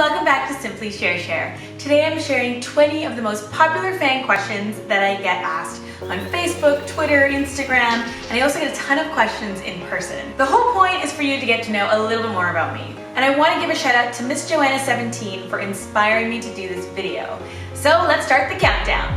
welcome back to Simply Share Share. Today I'm sharing 20 of the most popular fan questions that I get asked on Facebook, Twitter, Instagram, and I also get a ton of questions in person. The whole point is for you to get to know a little bit more about me. And I want to give a shout out to Miss Joanna17 for inspiring me to do this video. So let's start the countdown.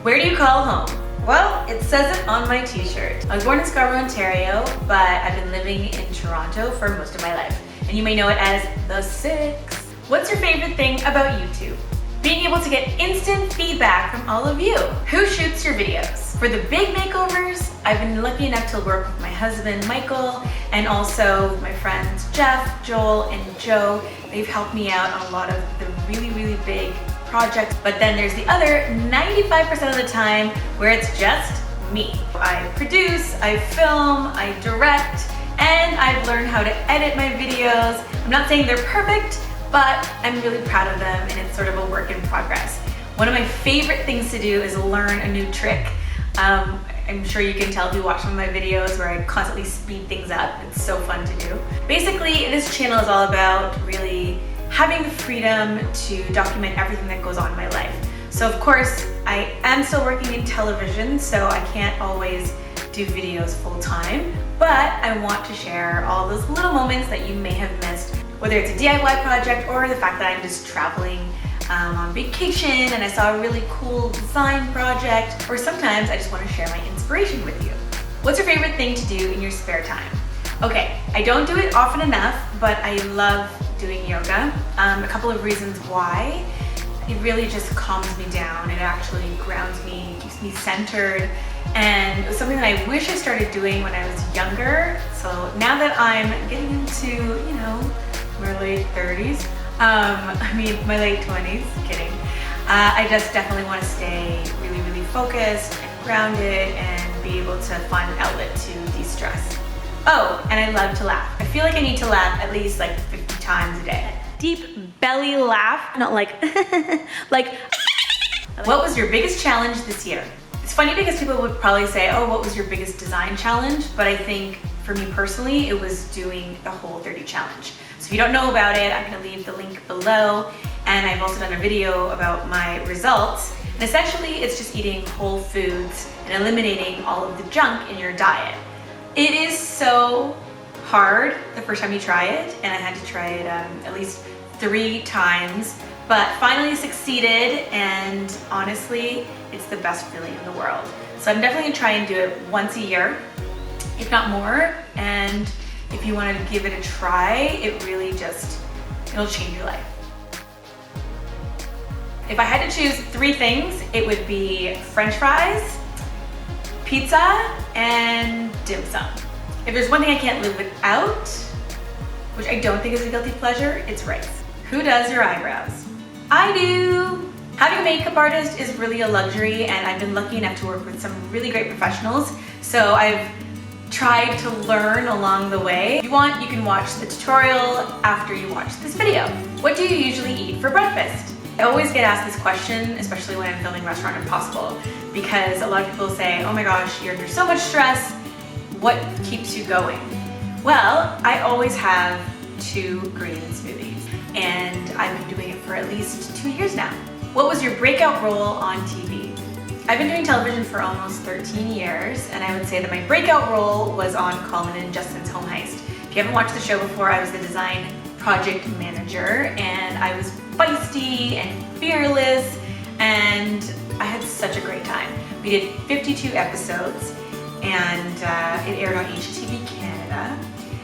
Where do you call home? Well, it says it on my t-shirt. I was born in Scarborough, Ontario, but I've been living in Toronto for most of my life. And you may know it as the Six. What's your favorite thing about YouTube? Being able to get instant feedback from all of you. Who shoots your videos? For the big makeovers, I've been lucky enough to work with my husband, Michael, and also my friends, Jeff, Joel, and Joe. They've helped me out on a lot of the really big projects, but then there's the other 95% of the time where it's just me. I produce, I film, I direct, and I've learned how to edit my videos. I'm not saying they're perfect, but I'm really proud of them, and it's sort of a work in progress. One of my favorite things to do is learn a new trick. I'm sure you can tell if you watch some of my videos where I constantly speed things up. It's so fun to do. Basically, this channel is all about really having the freedom to document everything that goes on in my life. So of course, I am still working in television, so I can't always do videos full time, but I want to share all those little moments that you may have missed, whether it's a DIY project or the fact that I'm just traveling on vacation and I saw a really cool design project, or sometimes I just want to share my inspiration with you. What's your favorite thing to do in your spare time? Okay, I don't do it often enough, but I love doing yoga. A couple of reasons why. It really just calms me down. It actually grounds me, keeps me centered, and it was something that I wish I started doing when I was younger. So now that I'm getting into, you know, my late 30s, my late 20s, kidding. I just definitely want to stay really focused and grounded and be able to find an outlet to de-stress. Oh, and I love to laugh. I feel like I need to laugh at least like 50 times a day. Deep belly laugh, not like, like. What was your biggest challenge this year? It's funny because people would probably say, oh, what was your biggest design challenge? But I think for me personally, it was doing the Whole30 challenge. So if you don't know about it, I'm gonna leave the link below. And I've also done a video about my results. And essentially, it's just eating whole foods and eliminating all of the junk in your diet. It is so hard the first time you try it, and I had to try it at least 3 times, but finally succeeded, and honestly, it's the best feeling in the world. So I'm definitely gonna try and do it once a year, if not more, and if you wanted to give it a try, it really just, it'll change your life. If I had to choose 3 things, it would be French fries, pizza, and dim sum. If there's one thing I can't live without, which I don't think is a guilty pleasure, it's rice. Who does your eyebrows? I do! Having a makeup artist is really a luxury, and I've been lucky enough to work with some really great professionals, so I've tried to learn along the way. If you want, you can watch the tutorial after you watch this video. What do you usually eat for breakfast? I always get asked this question, especially when I'm filming Restaurant Impossible, because a lot of people say, oh my gosh, you're under so much stress, what keeps you going? Well, I always have 2 green smoothies, and I've been doing it for at least 2 years now. What was your breakout role on TV? I've been doing television for almost 13 years, and I would say that my breakout role was on Colin and Justin's Home Heist. If you haven't watched the show before, I was the design project manager, and I was feisty and fearless, and I had such a great time. We did 52 episodes, and it aired on HTV Canada.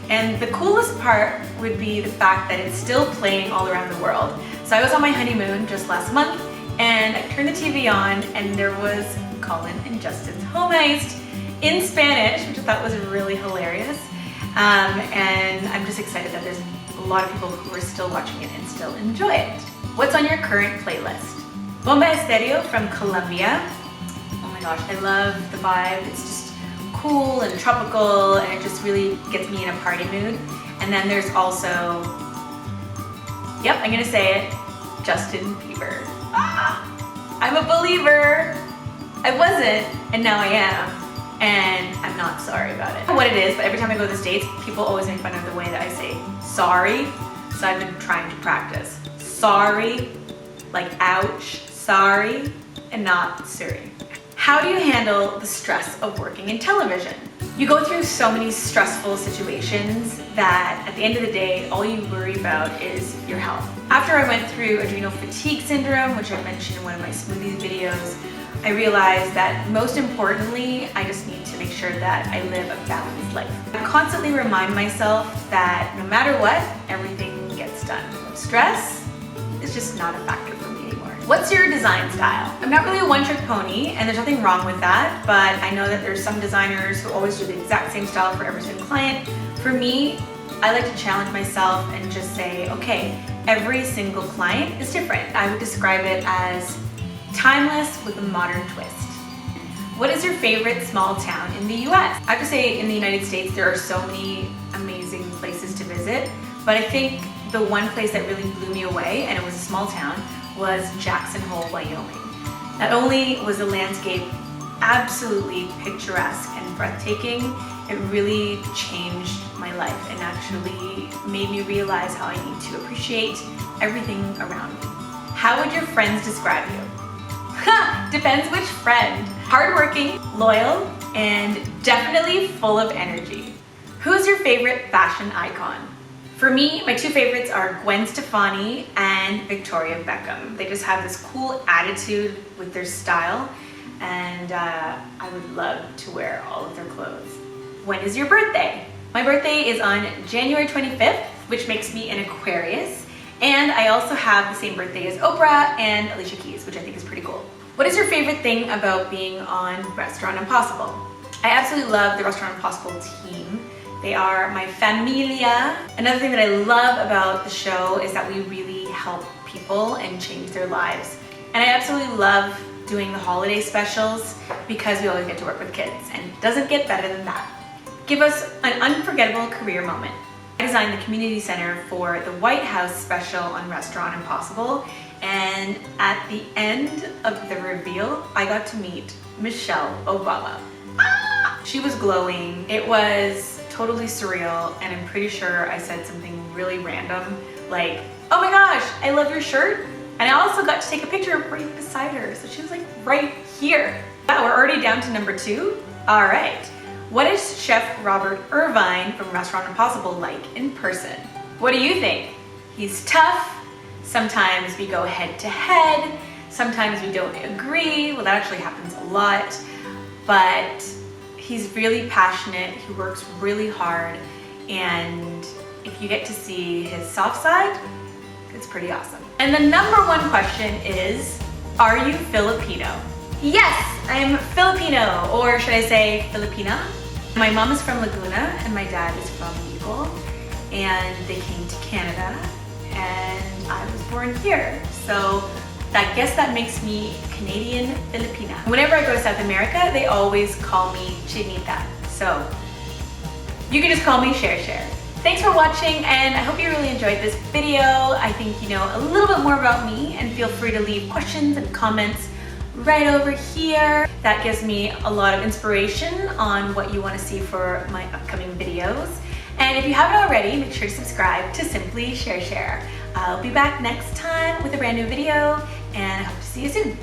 And the coolest part would be the fact that it's still playing all around the world. So I was on my honeymoon just last month, and I turned the TV on, and there was Colin and Justin's Home Heist in Spanish, which I thought was really hilarious. And I'm just excited that there's a lot of people who are still watching it and still enjoy it. What's on your current playlist? Bomba Estéreo from Colombia. Oh my gosh, I love the vibe. It's just cool and tropical, and it just really gets me in a party mood. And then there's also, yep, I'm gonna say it, Justin Bieber. I'm a believer. I wasn't, and now I am. And I'm I'm not sorry about it. I don't know what it is, but every time I go to the States, people always make fun of the way that I say sorry. So I've been trying to practice. Sorry, like ouch, sorry, and not sorry. How do you handle the stress of working in television? You go through so many stressful situations that at the end of the day, all you worry about is your health. After I went through adrenal fatigue syndrome, which I mentioned in one of my smoothies videos, I realized that most importantly, I just need to make sure that I live a balanced life. I constantly remind myself that no matter what, everything gets done. Stress is just not a factor for me anymore. What's your design style? I'm not really a one-trick pony, and there's nothing wrong with that, but I know that there's some designers who always do the exact same style for every single client. For me, I like to challenge myself and just say, okay, every single client is different. I would describe it as timeless with a modern twist. What is your favorite small town in the US? I have to say, in the United States, there are so many amazing places to visit, but I think the one place that really blew me away, and it was a small town, was Jackson Hole, Wyoming. Not only was the landscape absolutely picturesque and breathtaking, it really changed my life and actually made me realize how I need to appreciate everything around me. How would your friends describe you? Depends which friend. Hardworking, loyal, and definitely full of energy. Who's your favorite fashion icon? For me, my two favorites are Gwen Stefani and Victoria Beckham. They just have this cool attitude with their style, and I would love to wear all of their clothes. When is your birthday? My birthday is on January 25th, which makes me an Aquarius, and I also have the same birthday as Oprah and Alicia Keys, which I think is pretty cool. What is your favorite thing about being on Restaurant Impossible? I absolutely love the Restaurant Impossible team. They are my familia. Another thing that I love about the show is that we really help people and change their lives. And I absolutely love doing the holiday specials because we always get to work with kids, and it doesn't get better than that. Give us an unforgettable career moment. I designed the community center for the White House special on Restaurant Impossible, and at the end of the reveal, I got to meet Michelle Obama. She was glowing. It was totally surreal, and I'm pretty sure I said something really random like, oh my gosh, I love your shirt. And I also got to take a picture right beside her, so she was like right here. Wow, we're already down to number 2. All right. What is Chef Robert Irvine from Restaurant Impossible like in person? What do you think? He's tough. Sometimes we go head to head. Sometimes we don't agree. Well, that actually happens a lot. But he's really passionate. He works really hard. And if you get to see his soft side, it's pretty awesome. And the number 1 question is, are you Filipino? Yes, I'm Filipino, or should I say Filipina? My mom is from Laguna and my dad is from Bicol, and they came to Canada and I was born here. So I guess that makes me Canadian Filipina. Whenever I go to South America, they always call me Chinita. So you can just call me CHER CHER. Thanks for watching, and I hope you really enjoyed this video. I think you know a little bit more about me, and feel free to leave questions and comments right over here. That gives me a lot of inspiration on what you want to see for my upcoming videos. And if you haven't already, make sure to subscribe to SimplyCherCher. I'll be back next time with a brand new video, and I hope to see you soon.